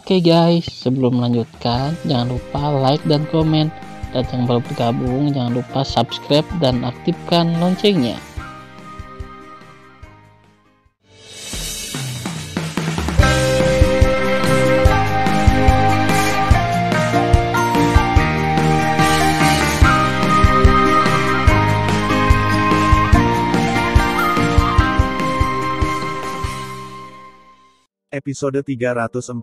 Oke guys, sebelum melanjutkan, jangan lupa like dan komen. Dan yang baru bergabung, jangan lupa subscribe dan aktifkan loncengnya. Episode 348.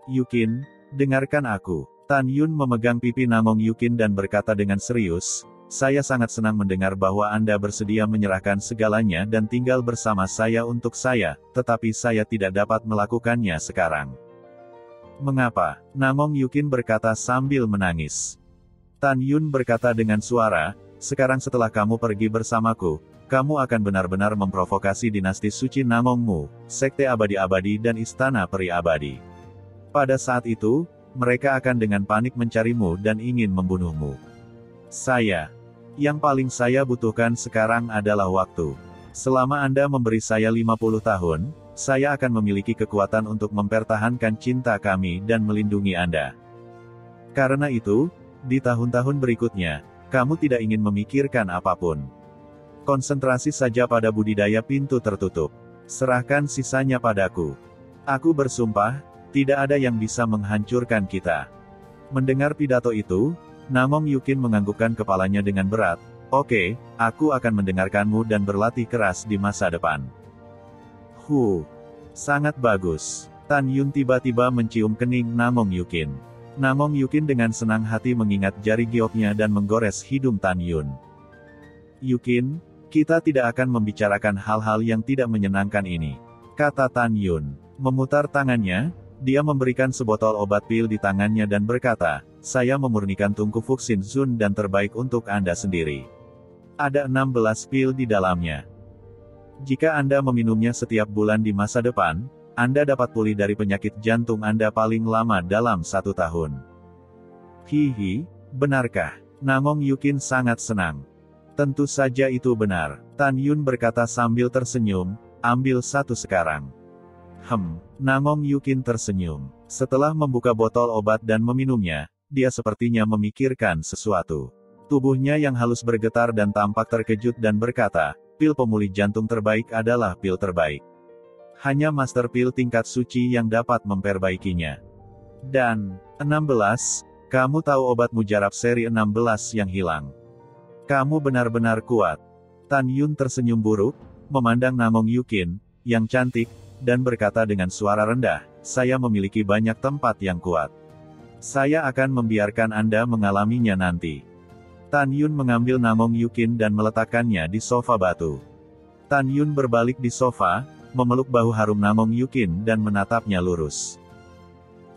Yukin, dengarkan aku. Tan Yun memegang pipi Namong Yukin dan berkata dengan serius, saya sangat senang mendengar bahwa Anda bersedia menyerahkan segalanya dan tinggal bersama saya untuk saya, tetapi saya tidak dapat melakukannya sekarang. Mengapa? Namong Yukin berkata sambil menangis. Tan Yun berkata dengan suara, sekarang setelah kamu pergi bersamaku, kamu akan benar-benar memprovokasi dinasti suci Namongmu, sekte abadi-abadi dan istana peri abadi. Pada saat itu, mereka akan dengan panik mencarimu dan ingin membunuhmu. Yang paling saya butuhkan sekarang adalah waktu. Selama Anda memberi saya 50 tahun, saya akan memiliki kekuatan untuk mempertahankan cinta kami dan melindungi Anda. Karena itu, di tahun-tahun berikutnya, kamu tidak ingin memikirkan apapun. Konsentrasi saja pada budidaya pintu tertutup. Serahkan sisanya padaku. Aku bersumpah, tidak ada yang bisa menghancurkan kita. Mendengar pidato itu, Namong Yukin menganggukkan kepalanya dengan berat. Oke, aku akan mendengarkanmu dan berlatih keras di masa depan. Sangat bagus. Tan Yun tiba-tiba mencium kening Namong Yukin. Namong Yukin dengan senang hati mengingat jari gioknya dan menggores hidung Tan Yun. Yukin, kita tidak akan membicarakan hal-hal yang tidak menyenangkan ini, kata Tan Yun. Memutar tangannya, dia memberikan sebotol obat pil di tangannya dan berkata, saya memurnikan tungku Fuxin Zun dan terbaik untuk Anda sendiri. Ada 16 pil di dalamnya. Jika Anda meminumnya setiap bulan di masa depan, Anda dapat pulih dari penyakit jantung Anda paling lama dalam 1 tahun. Hihi, benarkah? Namong Yukin sangat senang. Tentu saja itu benar, Tan Yun berkata sambil tersenyum, ambil satu sekarang. Namong Yukin tersenyum. Setelah membuka botol obat dan meminumnya, dia sepertinya memikirkan sesuatu. Tubuhnya yang halus bergetar dan tampak terkejut dan berkata, pil pemulih jantung terbaik adalah pil terbaik. Hanya master pil tingkat suci yang dapat memperbaikinya. Dan, 16, kamu tahu obat mujarab seri 16 yang hilang. Kamu benar-benar kuat. Tan Yun tersenyum buruk, memandang Namong Yukin, yang cantik, dan berkata dengan suara rendah, saya memiliki banyak tempat yang kuat. Saya akan membiarkan Anda mengalaminya nanti. Tan Yun mengambil Namong Yukin dan meletakkannya di sofa batu. Tan Yun berbalik di sofa, memeluk bahu harum Namong Yukin dan menatapnya lurus.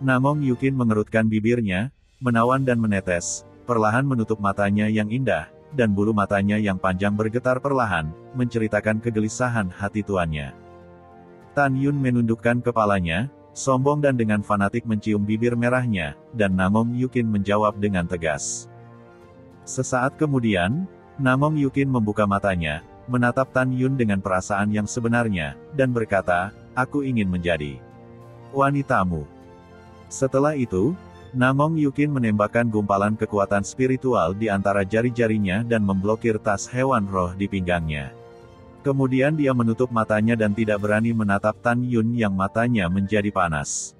Namong Yukin mengerutkan bibirnya, menawan dan menetes, perlahan menutup matanya yang indah, dan bulu matanya yang panjang bergetar perlahan, menceritakan kegelisahan hati tuannya. Tan Yun menundukkan kepalanya, sombong dan dengan fanatik mencium bibir merahnya, dan Namong Yukin menjawab dengan tegas. Sesaat kemudian, Namong Yukin membuka matanya, menatap Tan Yun dengan perasaan yang sebenarnya, dan berkata, aku ingin menjadi wanitamu. Setelah itu, Namong Yukin menembakkan gumpalan kekuatan spiritual di antara jari-jarinya dan memblokir tas hewan roh di pinggangnya. Kemudian dia menutup matanya dan tidak berani menatap Tan Yun yang matanya menjadi panas.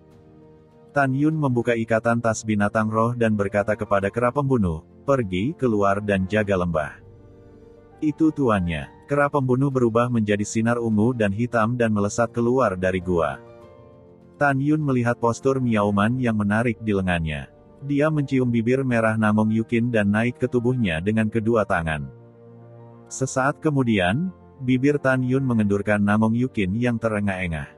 Tan Yun membuka ikatan tas binatang roh dan berkata kepada kera pembunuh, pergi keluar dan jaga lembah. Itu tuannya. Kera pembunuh berubah menjadi sinar ungu dan hitam dan melesat keluar dari gua. Tan Yun melihat postur Miaoman yang menarik di lengannya. Dia mencium bibir merah Namong Yukin dan naik ke tubuhnya dengan kedua tangan. Sesaat kemudian, bibir Tan Yun mengendurkan Namong Yukin yang terengah-engah.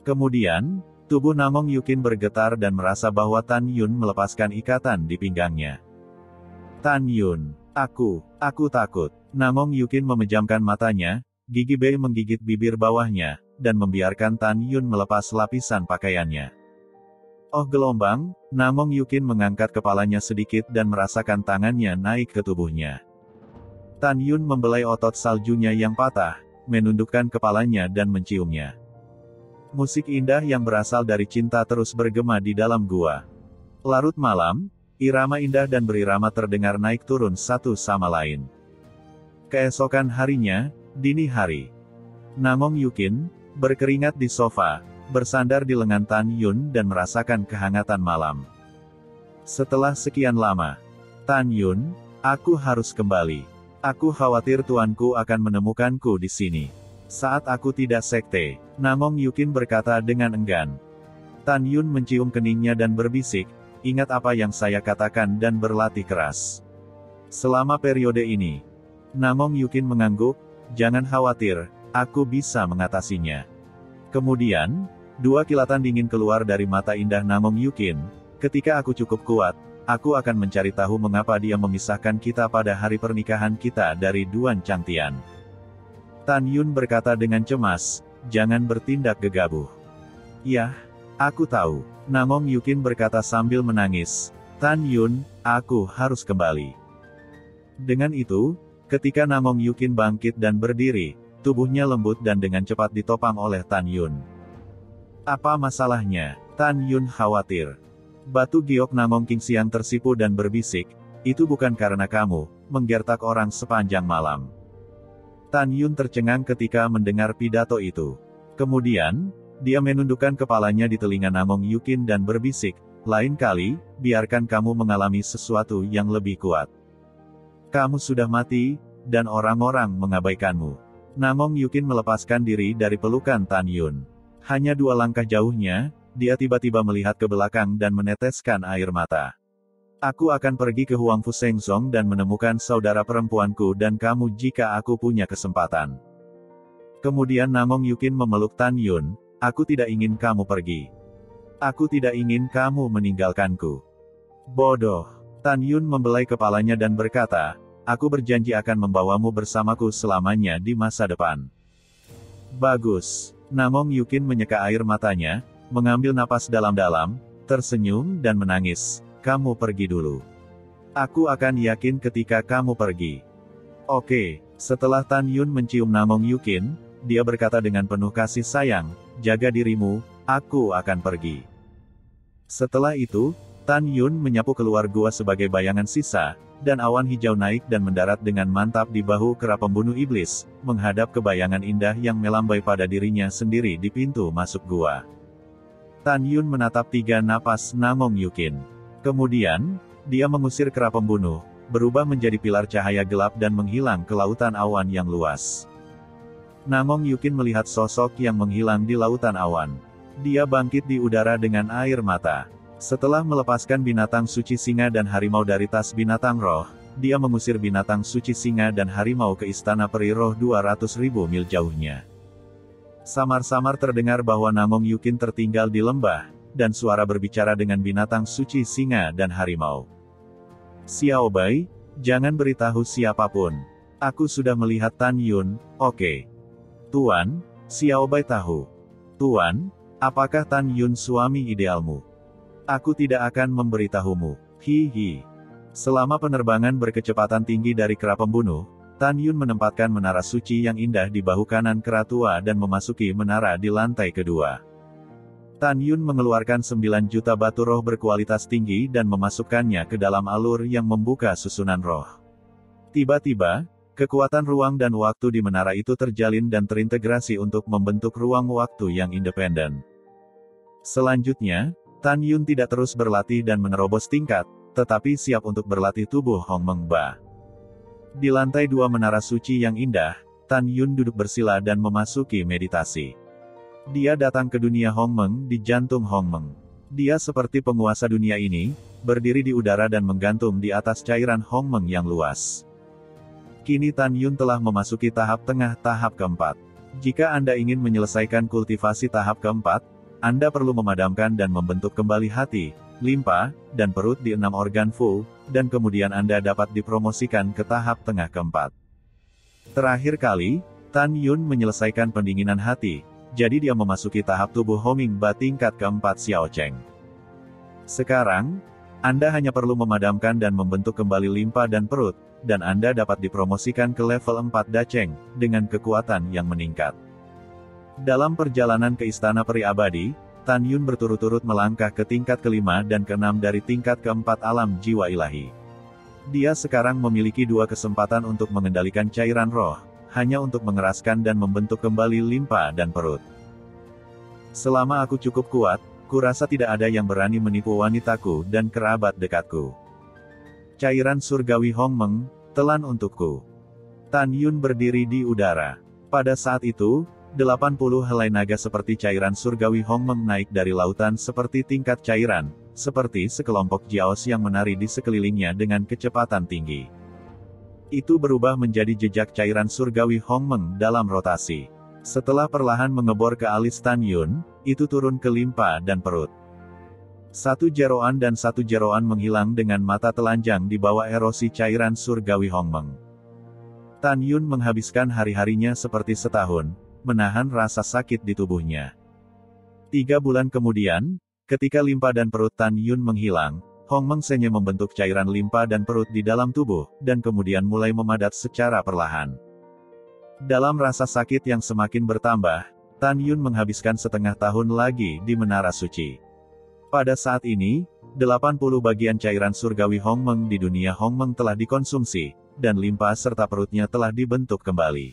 Kemudian, tubuh Namong Yukin bergetar dan merasa bahwa Tan Yun melepaskan ikatan di pinggangnya. Tan Yun, aku takut. Namong Yukin memejamkan matanya, gigi B menggigit bibir bawahnya, dan membiarkan Tan Yun melepas lapisan pakaiannya. Oh gelombang, Namong Yukin mengangkat kepalanya sedikit dan merasakan tangannya naik ke tubuhnya. Tan Yun membelai otot saljunya yang patah, menundukkan kepalanya dan menciumnya. Musik indah yang berasal dari cinta terus bergema di dalam gua. Larut malam, irama indah dan berirama terdengar naik turun satu sama lain. Keesokan harinya, dini hari. Namong Yukin berkeringat di sofa, bersandar di lengan Tan Yun dan merasakan kehangatan malam. Setelah sekian lama, Tan Yun, aku harus kembali. Aku khawatir tuanku akan menemukanku di sini. Saat aku tidak sekte, Namong Yukin berkata dengan enggan. Tan Yun mencium keningnya dan berbisik, ingat apa yang saya katakan dan berlatih keras. Selama periode ini, Namong Yukin mengangguk, jangan khawatir, aku bisa mengatasinya. Kemudian, dua kilatan dingin keluar dari mata indah Namong Yukin. Ketika aku cukup kuat, aku akan mencari tahu mengapa dia memisahkan kita pada hari pernikahan kita dari Duan Changtian. Tan Yun berkata dengan cemas, jangan bertindak gegabah. Yah, aku tahu. Namong Yukin berkata sambil menangis. Tan Yun, aku harus kembali. Dengan itu, ketika Namong Yukin bangkit dan berdiri, tubuhnya lembut dan dengan cepat ditopang oleh Tan Yun. Apa masalahnya? Tan Yun khawatir. Batu giok Namong Qingxiang tersipu dan berbisik, itu bukan karena kamu menggertak orang sepanjang malam. Tan Yun tercengang ketika mendengar pidato itu. Kemudian, dia menundukkan kepalanya di telinga Namong Yukin dan berbisik, lain kali, biarkan kamu mengalami sesuatu yang lebih kuat. Kamu sudah mati, dan orang-orang mengabaikanmu. Namong Yukin melepaskan diri dari pelukan Tan Yun. Hanya 2 langkah jauhnya, dia tiba-tiba melihat ke belakang dan meneteskan air mata. Aku akan pergi ke Huangfu Shengzong dan menemukan saudara perempuanku dan kamu jika aku punya kesempatan. Kemudian Namong Yukin memeluk Tan Yun, aku tidak ingin kamu pergi. Aku tidak ingin kamu meninggalkanku. Bodoh. Tan Yun membelai kepalanya dan berkata, aku berjanji akan membawamu bersamaku selamanya di masa depan. Bagus. Namong Yukin menyeka air matanya, mengambil napas dalam-dalam, tersenyum dan menangis. Kamu pergi dulu. Aku akan yakin ketika kamu pergi. Oke. Setelah Tan Yun mencium Namong Yukin, dia berkata dengan penuh kasih sayang, jaga dirimu, aku akan pergi. Setelah itu, Tan Yun menyapu keluar gua sebagai bayangan sisa, dan awan hijau naik dan mendarat dengan mantap di bahu kera pembunuh iblis, menghadap ke bayangan indah yang melambai pada dirinya sendiri di pintu masuk gua. Tan Yun menatap 3 napas Namong Yukin. Kemudian, dia mengusir kera pembunuh, berubah menjadi pilar cahaya gelap dan menghilang ke lautan awan yang luas. Namong Yukin melihat sosok yang menghilang di lautan awan. Dia bangkit di udara dengan air mata. Setelah melepaskan binatang suci singa dan harimau dari tas binatang roh, dia mengusir binatang suci singa dan harimau ke istana peri roh 200.000 mil jauhnya. Samar-samar terdengar bahwa Namong Yukin tertinggal di lembah, dan suara berbicara dengan binatang suci singa dan harimau. Xiao Bai, jangan beritahu siapapun. Aku sudah melihat Tan Yun, oke. Tuan, Xiao Bai tahu. Tuan, apakah Tan Yun suami idealmu? Aku tidak akan memberitahumu. Hihi. Selama penerbangan berkecepatan tinggi dari kera pembunuh, Tan Yun menempatkan menara suci yang indah di bahu kanan kera tua dan memasuki menara di lantai kedua. Tan Yun mengeluarkan 9 juta batu roh berkualitas tinggi dan memasukkannya ke dalam alur yang membuka susunan roh. Tiba-tiba, kekuatan ruang dan waktu di menara itu terjalin dan terintegrasi untuk membentuk ruang waktu yang independen. Selanjutnya, Tan Yun tidak terus berlatih dan menerobos tingkat, tetapi siap untuk berlatih tubuh Hong Meng Ba. Di lantai 2 menara suci yang indah, Tan Yun duduk bersila dan memasuki meditasi. Dia datang ke dunia Hong Meng di jantung Hong Meng. Dia seperti penguasa dunia ini, berdiri di udara dan menggantung di atas cairan Hong Meng yang luas. Kini Tan Yun telah memasuki tahap tengah tahap keempat. Jika Anda ingin menyelesaikan kultivasi tahap keempat, Anda perlu memadamkan dan membentuk kembali hati, limpa, dan perut di 6 organ Fu, dan kemudian Anda dapat dipromosikan ke tahap tengah keempat. Terakhir kali, Tan Yun menyelesaikan pendinginan hati, jadi dia memasuki tahap tubuh Homing Ba tingkat keempat Xiao Cheng. Sekarang, Anda hanya perlu memadamkan dan membentuk kembali limpa dan perut, dan Anda dapat dipromosikan ke level 4 Dacheng, dengan kekuatan yang meningkat. Dalam perjalanan ke Istana Peri Abadi, Tan Yun berturut-turut melangkah ke tingkat kelima dan keenam dari tingkat keempat alam jiwa ilahi. Dia sekarang memiliki dua kesempatan untuk mengendalikan cairan roh, hanya untuk mengeraskan dan membentuk kembali limpa dan perut. Selama aku cukup kuat, kurasa tidak ada yang berani menipu wanitaku dan kerabat dekatku. Cairan surgawi Hongmeng, telan untukku. Tan Yun berdiri di udara. Pada saat itu, 80 helai naga seperti cairan surgawi Hongmeng naik dari lautan seperti tingkat cairan, seperti sekelompok jiaos yang menari di sekelilingnya dengan kecepatan tinggi. Itu berubah menjadi jejak cairan surgawi Hongmeng dalam rotasi. Setelah perlahan mengebor ke alis Tan Yun, itu turun ke limpa dan perut. Satu jeroan dan satu jeroan menghilang dengan mata telanjang di bawah erosi cairan surgawi Hongmeng. Tan Yun menghabiskan hari-harinya seperti setahun, menahan rasa sakit di tubuhnya. 3 bulan kemudian, ketika limpa dan perut Tan Yun menghilang, Hongmeng Senye membentuk cairan limpa dan perut di dalam tubuh, dan kemudian mulai memadat secara perlahan. Dalam rasa sakit yang semakin bertambah, Tan Yun menghabiskan setengah tahun lagi di Menara Suci. Pada saat ini, 80 bagian cairan surgawi Hongmeng di dunia Hongmeng telah dikonsumsi, dan limpa serta perutnya telah dibentuk kembali.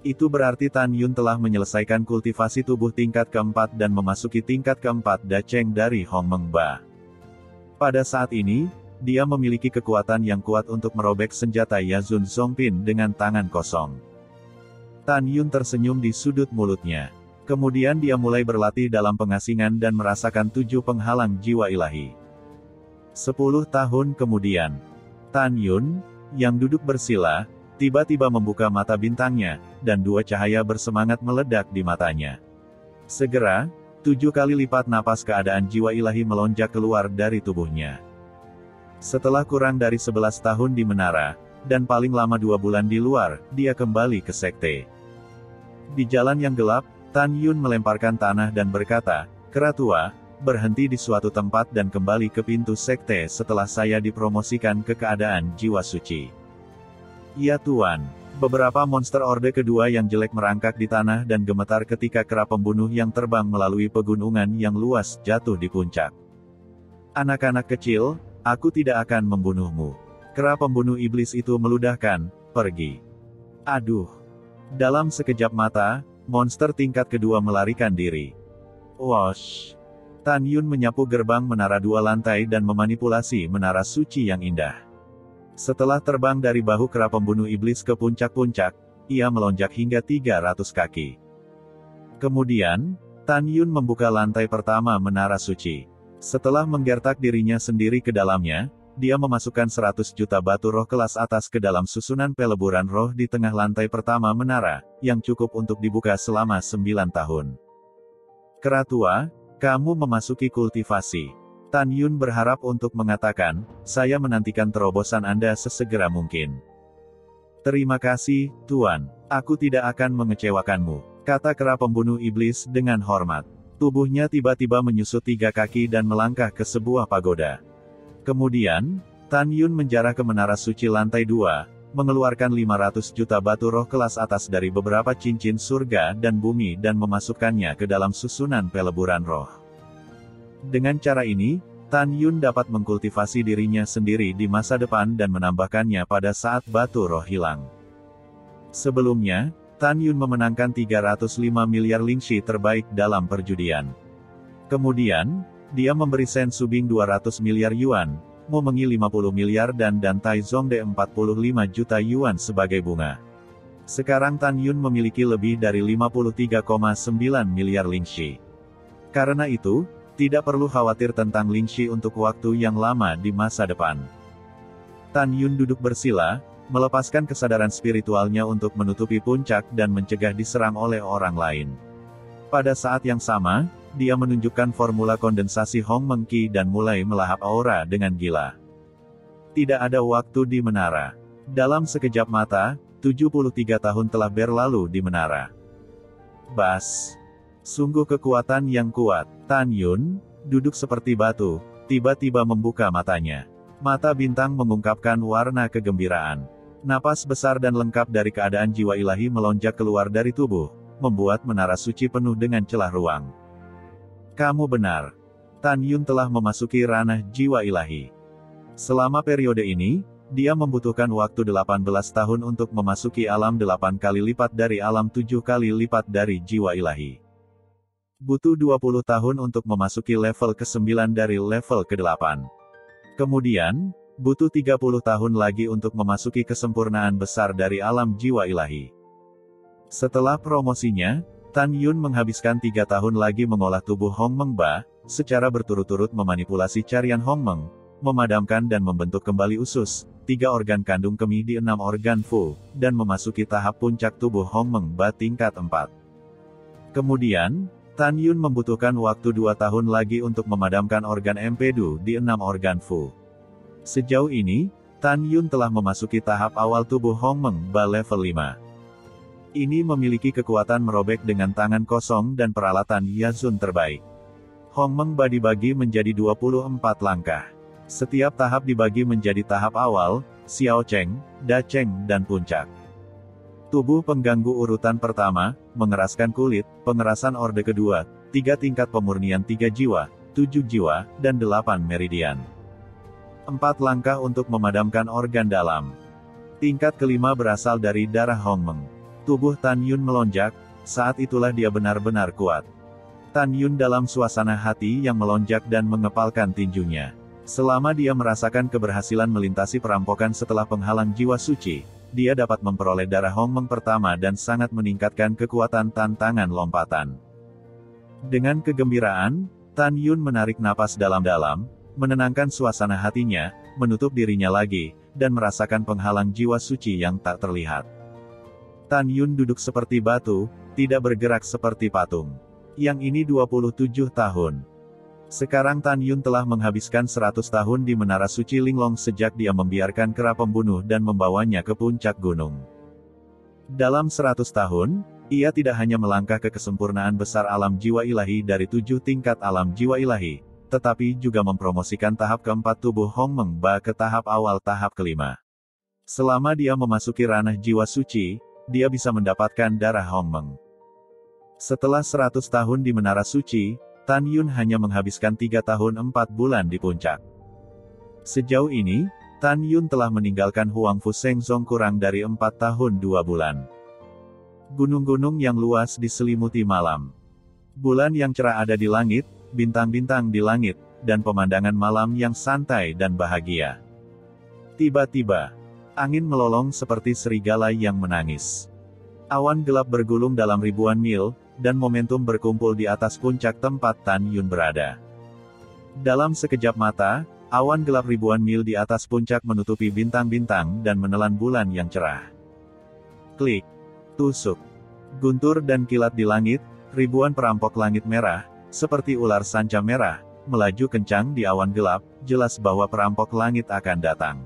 Itu berarti Tan Yun telah menyelesaikan kultivasi tubuh tingkat keempat dan memasuki tingkat keempat Dacheng dari Hongmeng Ba. Pada saat ini, dia memiliki kekuatan yang kuat untuk merobek senjata Yazun Zongpin dengan tangan kosong. Tan Yun tersenyum di sudut mulutnya. Kemudian dia mulai berlatih dalam pengasingan dan merasakan 7 penghalang jiwa ilahi. 10 tahun kemudian, Tan Yun, yang duduk bersila, tiba-tiba membuka mata bintangnya, dan 2 cahaya bersemangat meledak di matanya. Segera, 7 kali lipat napas keadaan jiwa ilahi melonjak keluar dari tubuhnya. Setelah kurang dari 11 tahun di menara, dan paling lama 2 bulan di luar, dia kembali ke sekte. Di jalan yang gelap, Tan Yun melemparkan tanah dan berkata, "Keratua, berhenti di suatu tempat dan kembali ke pintu sekte setelah saya dipromosikan ke keadaan jiwa suci." "Ya Tuan." Beberapa monster orde kedua yang jelek merangkak di tanah dan gemetar ketika kera pembunuh yang terbang melalui pegunungan yang luas jatuh di puncak. "Anak-anak kecil, aku tidak akan membunuhmu." Kera pembunuh iblis itu meludahkan, "Pergi." Aduh. Dalam sekejap mata, monster tingkat kedua melarikan diri. Wosh. Tan Yun menyapu gerbang menara 2 lantai dan memanipulasi menara suci yang indah. Setelah terbang dari bahu kera pembunuh iblis ke puncak-puncak, ia melonjak hingga 300 kaki. Kemudian, Tan Yun membuka lantai pertama menara suci. Setelah menggertak dirinya sendiri ke dalamnya, dia memasukkan 100 juta batu roh kelas atas ke dalam susunan peleburan roh di tengah lantai pertama menara, yang cukup untuk dibuka selama 9 tahun. "Keratua, kamu memasuki kultivasi." Tan Yun berharap untuk mengatakan, "Saya menantikan terobosan Anda sesegera mungkin." "Terima kasih, Tuan. Aku tidak akan mengecewakanmu," kata kera pembunuh iblis dengan hormat. Tubuhnya tiba-tiba menyusut 3 kaki dan melangkah ke sebuah pagoda. Kemudian, Tan Yun menjarah ke menara suci lantai 2, mengeluarkan 500 juta batu roh kelas atas dari beberapa cincin surga dan bumi dan memasukkannya ke dalam susunan peleburan roh. Dengan cara ini, Tan Yun dapat mengkultivasi dirinya sendiri di masa depan dan menambahkannya pada saat batu roh hilang. Sebelumnya, Tan Yun memenangkan 305 miliar lingxi terbaik dalam perjudian. Kemudian, dia memberi Shen Subing 200 miliar yuan, Mo Mengi 50 miliar dan Tai Zongde 45 juta yuan sebagai bunga. Sekarang Tan Yun memiliki lebih dari 53,9 miliar lingxi. Karena itu, tidak perlu khawatir tentang lingxi untuk waktu yang lama di masa depan. Tan Yun duduk bersila, melepaskan kesadaran spiritualnya untuk menutupi puncak dan mencegah diserang oleh orang lain. Pada saat yang sama, dia menunjukkan formula kondensasi Hongmeng Qi dan mulai melahap aura dengan gila. Tidak ada waktu di menara. Dalam sekejap mata, 73 tahun telah berlalu di menara. Bas. Sungguh kekuatan yang kuat. Tan Yun, duduk seperti batu, tiba-tiba membuka matanya. Mata bintang mengungkapkan warna kegembiraan. Napas besar dan lengkap dari keadaan jiwa ilahi melonjak keluar dari tubuh, membuat menara suci penuh dengan celah ruang. Kamu benar. Tan Yun telah memasuki ranah jiwa ilahi. Selama periode ini, dia membutuhkan waktu 18 tahun untuk memasuki alam 8 kali lipat dari alam 7 kali lipat dari jiwa ilahi. Butuh 20 tahun untuk memasuki level ke-9 dari level ke-8. Kemudian, butuh 30 tahun lagi untuk memasuki kesempurnaan besar dari alam jiwa ilahi. Setelah promosinya, Tan Yun menghabiskan 3 tahun lagi mengolah tubuh Hongmeng Ba, secara berturut-turut memanipulasi carian Hongmeng, memadamkan dan membentuk kembali usus, 3 organ kandung kemih di 6 organ Fu, dan memasuki tahap puncak tubuh Hongmeng Ba tingkat 4. Kemudian, Tan Yun membutuhkan waktu 2 tahun lagi untuk memadamkan organ empedu di 6 organ Fu. Sejauh ini, Tan Yun telah memasuki tahap awal tubuh Hongmeng Ba level 5. Ini memiliki kekuatan merobek dengan tangan kosong dan peralatan Yazun terbaik. Hongmeng Ba dibagi menjadi 24 langkah. Setiap tahap dibagi menjadi tahap awal, Xiao Cheng, Da Cheng, dan puncak. Tubuh pengganggu urutan pertama, mengeraskan kulit, pengerasan orde kedua, 3 tingkat pemurnian 3 jiwa, 7 jiwa, dan 8 meridian. 4 langkah untuk memadamkan organ dalam. Tingkat kelima berasal dari darah Hongmeng. Tubuh Tan Yun melonjak, saat itulah dia benar-benar kuat. Tan Yun dalam suasana hati yang melonjak dan mengepalkan tinjunya. Selama dia merasakan keberhasilan melintasi perampokan setelah penghalang jiwa suci, dia dapat memperoleh darah Hongmeng pertama dan sangat meningkatkan kekuatan tantangan lompatan. Dengan kegembiraan, Tan Yun menarik napas dalam-dalam, menenangkan suasana hatinya, menutup dirinya lagi, dan merasakan penghalang jiwa suci yang tak terlihat. Tan Yun duduk seperti batu, tidak bergerak seperti patung. Yang ini 27 tahun. Sekarang Tan Yun telah menghabiskan 100 tahun di Menara Suci Linglong sejak dia membiarkan kera pembunuh dan membawanya ke puncak gunung. Dalam 100 tahun, ia tidak hanya melangkah ke kesempurnaan besar alam jiwa ilahi dari 7 tingkat alam jiwa ilahi, tetapi juga mempromosikan tahap keempat tubuh Hongmeng Ba ke tahap awal tahap kelima. Selama dia memasuki ranah jiwa suci, dia bisa mendapatkan darah Hongmeng. Setelah 100 tahun di Menara Suci, Tan Yun hanya menghabiskan 3 tahun 4 bulan di puncak. Sejauh ini, Tan Yun telah meninggalkan Huangfu Shengzong kurang dari 4 tahun 2 bulan. Gunung-gunung yang luas diselimuti malam. Bulan yang cerah ada di langit, bintang-bintang di langit, dan pemandangan malam yang santai dan bahagia. Tiba-tiba, angin melolong seperti serigala yang menangis. Awan gelap bergulung dalam ribuan mil, dan momentum berkumpul di atas puncak tempat Tan Yun berada. Dalam sekejap mata, awan gelap ribuan mil di atas puncak menutupi bintang-bintang dan menelan bulan yang cerah. Klik, tusuk, guntur dan kilat di langit, ribuan perampok langit merah, seperti ular sanca merah, melaju kencang di awan gelap, jelas bahwa perampok langit akan datang.